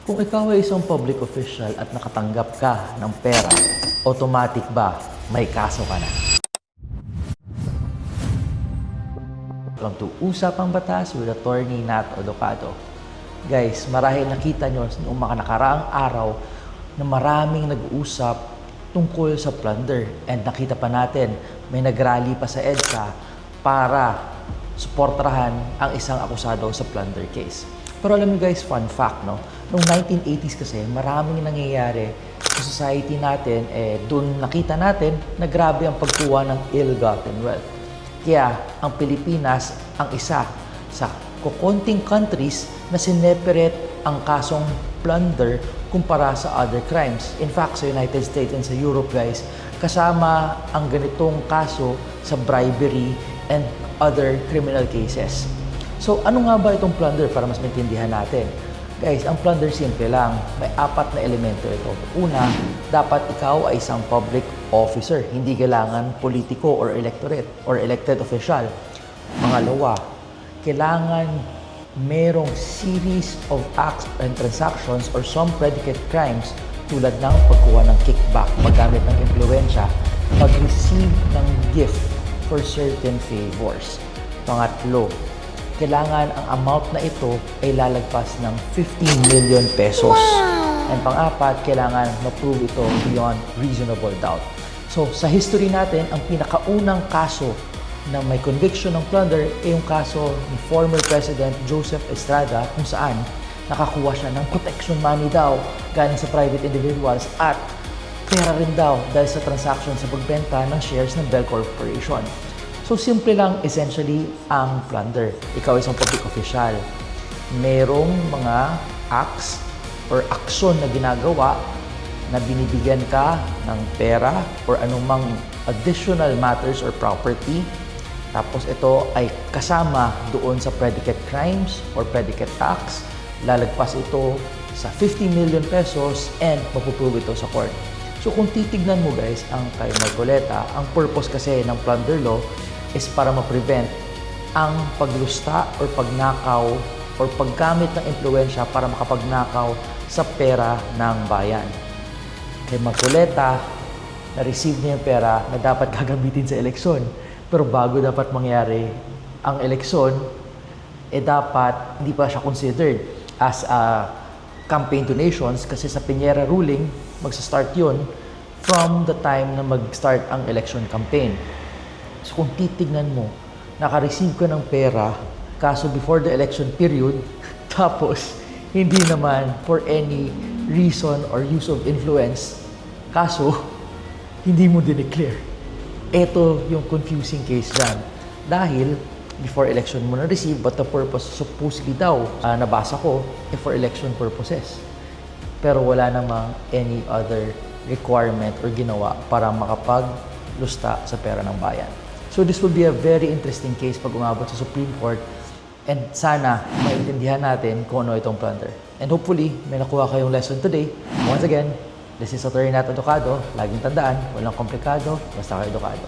Kung ikaw ay isang public official at nakatanggap ka ng pera, automatic ba may kaso ka na? Welcome to Usapang Batas with Attorney Nat Odocado. Guys, marahil nakita nyo noong mga nakaraang araw na maraming nag-uusap tungkol sa plunder. And nakita pa natin, may nagrally pa sa EDSA para suportahan ang isang akusado sa plunder case. Pero alam niyo guys, fun fact, no? Noong 1980s kasi, maraming nangyayari sa society natin, doon nakita natin na grabe ang pagkuha ng ill-gotten wealth. Kaya ang Pilipinas ang isa sa kukonting countries na sineperate ang kasong plunder kumpara sa other crimes. In fact, sa United States and sa Europe guys, kasama ang ganitong kaso sa bribery and other criminal cases. So, ano nga ba itong plunder para mas maintindihan natin? Guys, ang plunder simple lang. May 4 na elemento ito. Una, dapat ikaw ay isang public officer. Hindi kailangan politiko or electorate or elected official. Pangalawa, kailangan merong series of acts and transactions or some predicate crimes tulad ng pagkuha ng kickback, paggamit ng impluensya, pag-receive ng gift for certain favors. Pangatlo, kailangan ang amount na ito ay lalagpas ng 15 million pesos. And pang-apat, kailangan ma-prove ito beyond reasonable doubt. So, sa history natin, ang pinakaunang kaso na may conviction ng plunder ay yung kaso ni former President Joseph Estrada kung saan nakakuha siya ng protection money daw galing sa private individuals at pera rin daw dahil sa transaction sa pagbenta ng shares ng Bell Corporation. So, simple lang essentially ang plunder. Ikaw ay isang public official. Merong mga acts or aksyon na ginagawa na binibigyan ka ng pera or anumang additional matters or property. Tapos ito ay kasama doon sa predicate crimes or predicate acts. Lalagpas ito sa 50 million pesos and mapuprove ito sa court. So, kung titignan mo guys ang kay Marcoleta, ang purpose kasi ng plunder law is para ma-prevent ang paglusta or pagnakaw or paggamit ng impluensya para makapagnakaw sa pera ng bayan. Kay Marcoleta, na-receive niya yung pera na dapat gagamitin sa eleksyon. Pero bago dapat mangyari ang eleksyon, dapat hindi pa siya considered as a campaign donations kasi sa Piñera ruling, magsa-start yun from the time na mag-start ang election campaign. So kung titignan mo, naka-receive ka ng pera, kaso before the election period, tapos hindi naman for any reason or use of influence, kaso hindi mo dineclare. Ito yung confusing case dyan. Dahil before election mo na-receive, but the purpose supposedly daw, nabasa ko, for election purposes. Pero wala namang any other requirement or ginawa para makapaglusta sa pera ng bayan. So this will be a very interesting case pag umabot sa Supreme Court and sana maintindihan natin kung ano itong plunder. And hopefully, may nakuha kayong lesson today. Once again, this is Attorney Nat Odocado. Laging tandaan, walang komplikado, basta kayo edukado.